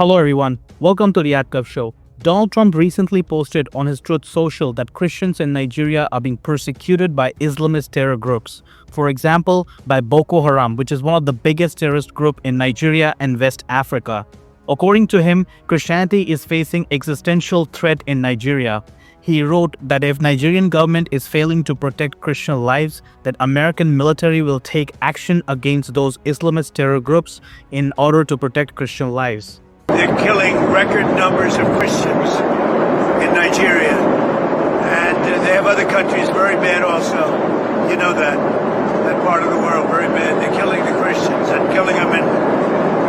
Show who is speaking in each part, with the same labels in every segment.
Speaker 1: Hello everyone, welcome to the Adkup Show. Donald Trump recently posted on his Truth Social that Christians in Nigeria are being persecuted by Islamist terror groups. For example, by Boko Haram, which is one of the biggest terrorist groups in Nigeria and West Africa. According to him, Christianity is facing existential threat in Nigeria. He wrote that if Nigerian government is failing to protect Christian lives, that American military will take action against those Islamist terror groups in order to protect Christian lives.
Speaker 2: They're killing record numbers of Christians in Nigeria. And they have other countries very bad also. You know that part of the world, very bad. They're killing the Christians and killing them in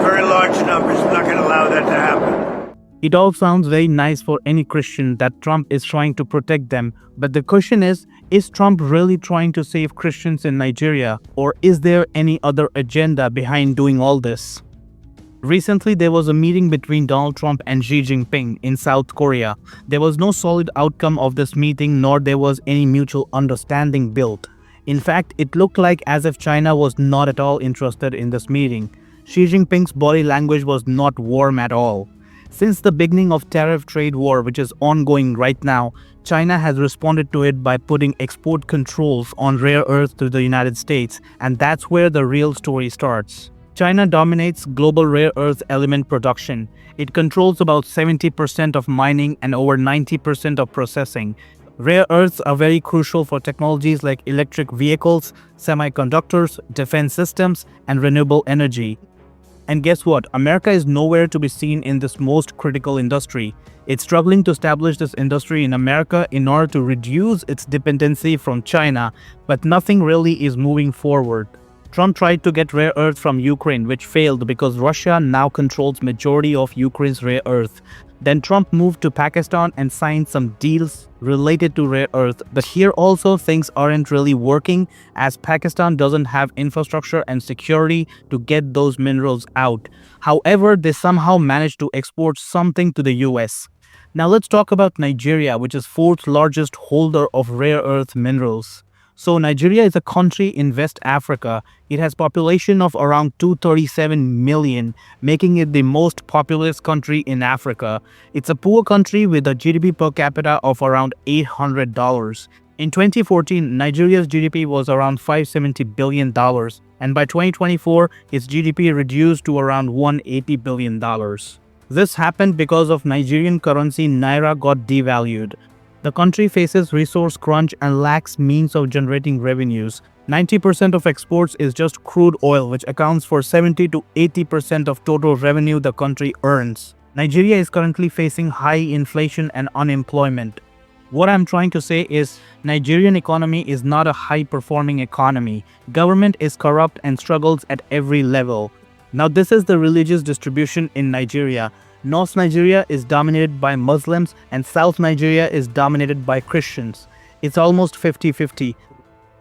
Speaker 2: very large numbers. We're not going to allow that to happen.
Speaker 1: It all sounds very nice for any Christian that Trump is trying to protect them. But the question is Trump really trying to save Christians in Nigeria? Or is there any other agenda behind doing all this? Recently, there was a meeting between Donald Trump and Xi Jinping in South Korea. There was no solid outcome of this meeting, nor there was any mutual understanding built. In fact, it looked like as if China was not at all interested in this meeting. Xi Jinping's body language was not warm at all. Since the beginning of tariff trade war, which is ongoing right now, China has responded to it by putting export controls on rare earths to the United States, and that's where the real story starts. China dominates global rare earth element production. It controls about 70% of mining and over 90% of processing. Rare earths are very crucial for technologies like electric vehicles, semiconductors, defense systems, and renewable energy. And guess what? America is nowhere to be seen in this most critical industry. It's struggling to establish this industry in America in order to reduce its dependency from China, but nothing really is moving forward. Trump tried to get rare earth from Ukraine, which failed because Russia now controls majority of Ukraine's rare earth. Then Trump moved to Pakistan and signed some deals related to rare earth. But here also things aren't really working as Pakistan doesn't have infrastructure and security to get those minerals out. However, they somehow managed to export something to the US. Now let's talk about Nigeria, which is fourth largest holder of rare earth minerals. So Nigeria is a country in West Africa. It has population of around 237 million, making it the most populous country in Africa. It's a poor country with a GDP per capita of around $800. In 2014, Nigeria's GDP was around $570 billion, and by 2024, its GDP reduced to around $180 billion. This happened because of Nigerian currency Naira got devalued. The country faces resource crunch and lacks means of generating revenues. 90% of exports is just crude oil, which accounts for 70 to 80% of total revenue the country earns. Nigeria is currently facing high inflation and unemployment. What I'm trying to say is Nigerian economy is not a high-performing economy. Government is corrupt and struggles at every level. Now this is the religious distribution in Nigeria. North Nigeria is dominated by Muslims and South Nigeria is dominated by Christians. It's almost 50-50.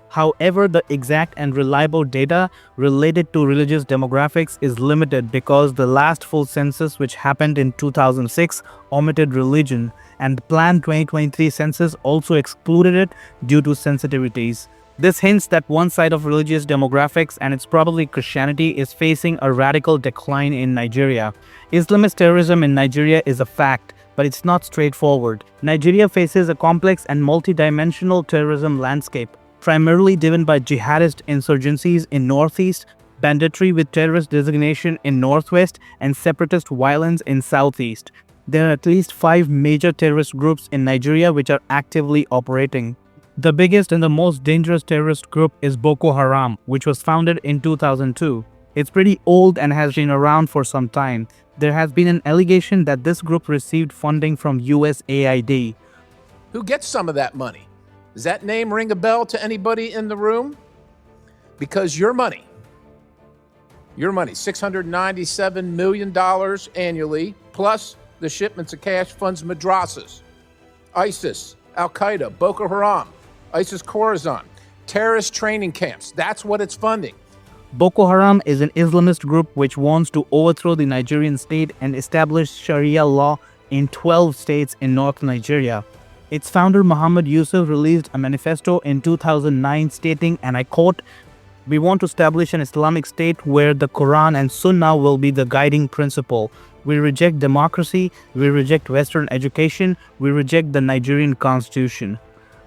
Speaker 1: However, the exact and reliable data related to religious demographics is limited because the last full census, which happened in 2006, omitted religion, and the planned 2023 census also excluded it due to sensitivities. This hints that one side of religious demographics, and it's probably Christianity, is facing a radical decline in Nigeria. Islamist terrorism in Nigeria is a fact, but it's not straightforward. Nigeria faces a complex and multi-dimensional terrorism landscape, primarily driven by jihadist insurgencies in northeast, banditry with terrorist designation in northwest, and separatist violence in southeast. There are at least 5 major terrorist groups in Nigeria which are actively operating. The biggest and the most dangerous terrorist group is Boko Haram, which was founded in 2002. It's pretty old and has been around for some time. There has been an allegation that this group received funding from USAID.
Speaker 3: Who gets some of that money? Does that name ring a bell to anybody in the room? Because your money, $697 million annually, plus the shipments of cash funds madrasas, ISIS, Al-Qaeda, Boko Haram, ISIS Khorasan, terrorist training camps. That's what it's funding.
Speaker 1: Boko Haram is an Islamist group which wants to overthrow the Nigerian state and establish Sharia law in 12 states in North Nigeria. Its founder Muhammad Yusuf released a manifesto in 2009 stating, and I quote, "We want to establish an Islamic state where the Quran and Sunnah will be the guiding principle. We reject democracy, we reject Western education, we reject the Nigerian constitution.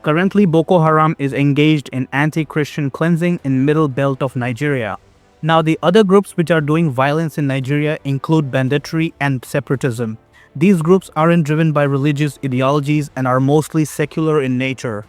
Speaker 1: Currently, Boko Haram is engaged in anti-Christian cleansing in middle belt of Nigeria. Now, the other groups which are doing violence in Nigeria include banditry and separatism. These groups aren't driven by religious ideologies and are mostly secular in nature.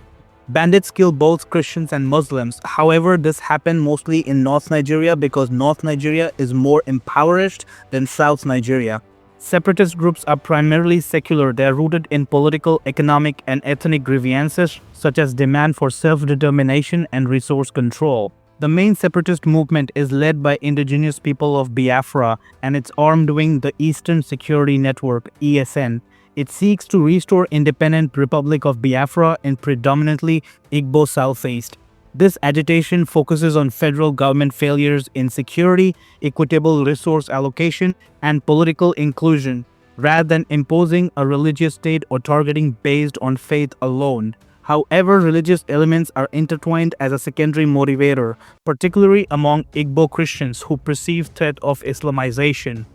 Speaker 1: Bandits kill both Christians and Muslims. However, this happened mostly in North Nigeria because North Nigeria is more impoverished than South Nigeria. Separatist groups are primarily secular. They are rooted in political, economic, and ethnic grievances such as demand for self-determination and resource control. The main separatist movement is led by indigenous people of Biafra and its armed wing, the Eastern Security Network (ESN). It seeks to restore independent Republic of Biafra in predominantly Igbo Southeast. This agitation focuses on federal government failures in security, equitable resource allocation, and political inclusion, rather than imposing a religious state or targeting based on faith alone. However, religious elements are intertwined as a secondary motivator, particularly among Igbo Christians who perceive threat of Islamization.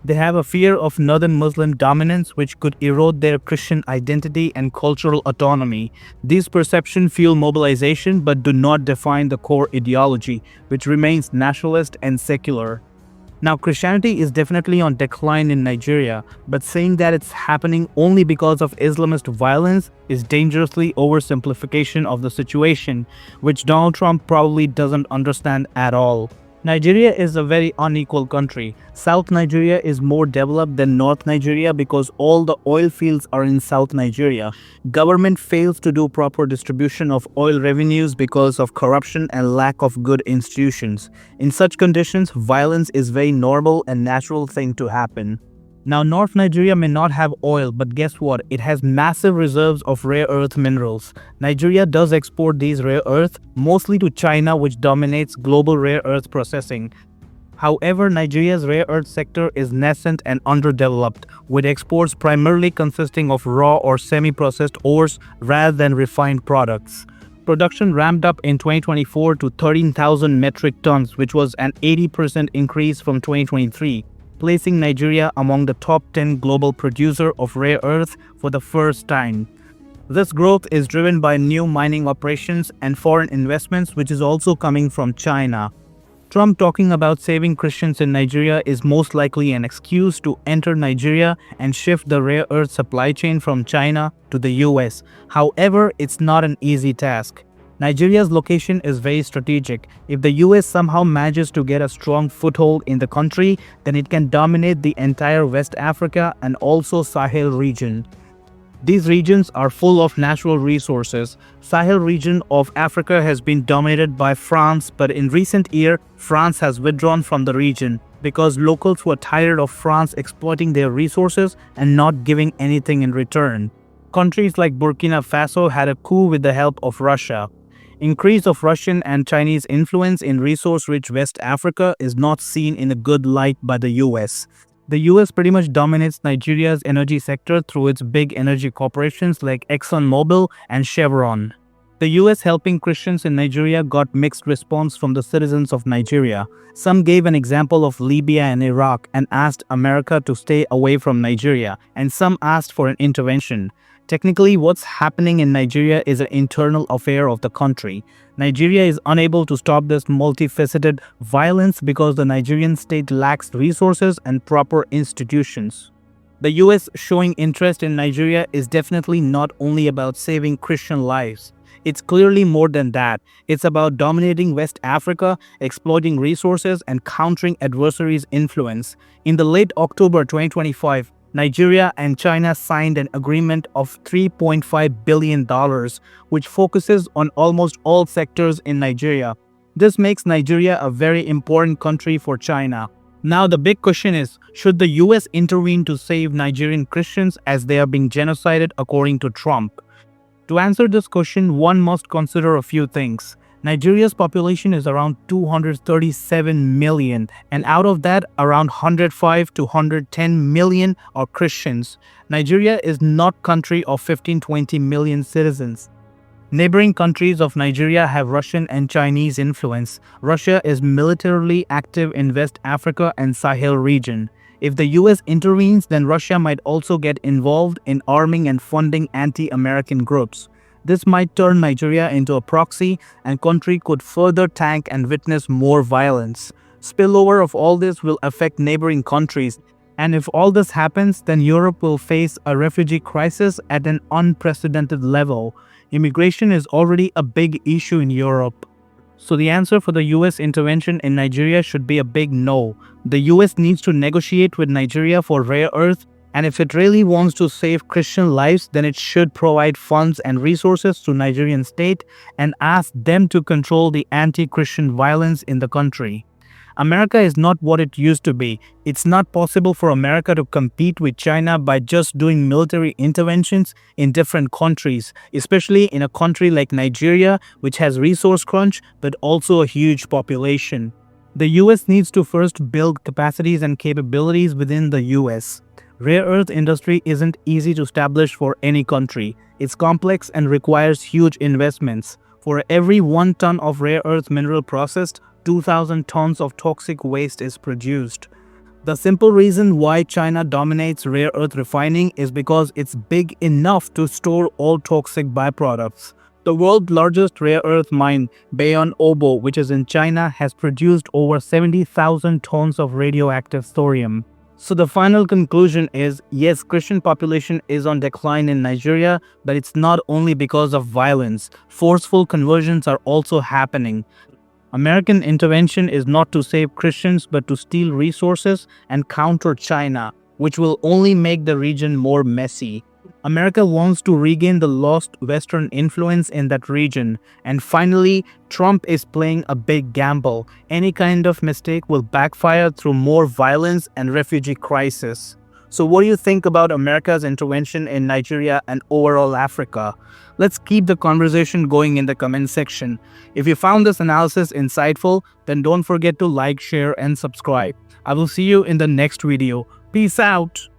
Speaker 1: They have a fear of northern Muslim dominance which could erode their Christian identity and cultural autonomy. These perceptions fuel mobilization but do not define the core ideology, which remains nationalist and secular. Now, Christianity is definitely on decline in Nigeria, but saying that it's happening only because of Islamist violence is dangerously oversimplification of the situation, which Donald Trump probably doesn't understand at all. Nigeria is a very unequal country. South Nigeria is more developed than North Nigeria because all the oil fields are in South Nigeria. Government fails to do proper distribution of oil revenues because of corruption and lack of good institutions. In such conditions, violence is very normal and natural thing to happen. Now, North Nigeria may not have oil, but guess what? It has massive reserves of rare earth minerals. Nigeria does export these rare earth, mostly to China, which dominates global rare earth processing. However, Nigeria's rare earth sector is nascent and underdeveloped, with exports primarily consisting of raw or semi-processed ores rather than refined products. Production ramped up in 2024 to 13,000 metric tons, which was an 80% increase from 2023. Placing Nigeria among the top 10 global producer of rare earth for the first time. This growth is driven by new mining operations and foreign investments, which is also coming from China. Trump talking about saving Christians in Nigeria is most likely an excuse to enter Nigeria and shift the rare earth supply chain from China to the US. However, it's not an easy task. Nigeria's location is very strategic. If the US somehow manages to get a strong foothold in the country, then it can dominate the entire West Africa and also Sahel region. These regions are full of natural resources. Sahel region of Africa has been dominated by France, but in recent years, France has withdrawn from the region because locals were tired of France exploiting their resources and not giving anything in return. Countries like Burkina Faso had a coup with the help of Russia. Increase of Russian and Chinese influence in resource-rich West Africa is not seen in a good light by the US. The US pretty much dominates Nigeria's energy sector through its big energy corporations like ExxonMobil and Chevron. The US helping Christians in Nigeria got mixed response from the citizens of Nigeria. Some gave an example of Libya and Iraq and asked America to stay away from Nigeria, and some asked for an intervention. Technically, what's happening in Nigeria is an internal affair of the country. Nigeria is unable to stop this multifaceted violence because the Nigerian state lacks resources and proper institutions. The US showing interest in Nigeria is definitely not only about saving Christian lives. It's clearly more than that. It's about dominating West Africa, exploiting resources, and countering adversaries' influence. In the late October 2025, Nigeria and China signed an agreement of $3.5 billion, which focuses on almost all sectors in Nigeria. This makes Nigeria a very important country for China. Now the big question is, should the US intervene to save Nigerian Christians as they are being genocided according to Trump? To answer this question, one must consider a few things. Nigeria's population is around 237 million, and out of that, around 105 to 110 million are Christians. Nigeria is not a country of 15-20 million citizens. Neighboring countries of Nigeria have Russian and Chinese influence. Russia is militarily active in West Africa and Sahel region. If the US intervenes, then Russia might also get involved in arming and funding anti-American groups. This might turn Nigeria into a proxy, and country could further tank and witness more violence. Spillover of all this will affect neighboring countries, and if all this happens, then Europe will face a refugee crisis at an unprecedented level. Immigration is already a big issue in Europe. So the answer for the US intervention in Nigeria should be a big no. The US needs to negotiate with Nigeria for rare earth, and if it really wants to save Christian lives, then it should provide funds and resources to Nigerian state and ask them to control the anti-Christian violence in the country. America is not what it used to be. It's not possible for America to compete with China by just doing military interventions in different countries, especially in a country like Nigeria, which has resource crunch but also a huge population. The US needs to first build capacities and capabilities within the US. Rare earth industry isn't easy to establish for any country. It's complex and requires huge investments. For every 1 ton of rare earth mineral processed, 2,000 tons of toxic waste is produced. The simple reason why China dominates rare earth refining is because it's big enough to store all toxic byproducts. The world's largest rare earth mine, Bayon Obo, which is in China, has produced over 70,000 tons of radioactive thorium. So the final conclusion is, yes, Christian population is on decline in Nigeria, but it's not only because of violence. Forceful conversions are also happening. American intervention is not to save Christians but to steal resources and counter China, which will only make the region more messy. America wants to regain the lost Western influence in that region. And finally, Trump is playing a big gamble. Any kind of mistake will backfire through more violence and refugee crisis. So what do you think about America's intervention in Nigeria and overall Africa? Let's keep the conversation going in the comment section. If you found this analysis insightful, then don't forget to like, share, and subscribe. I will see you in the next video. Peace out.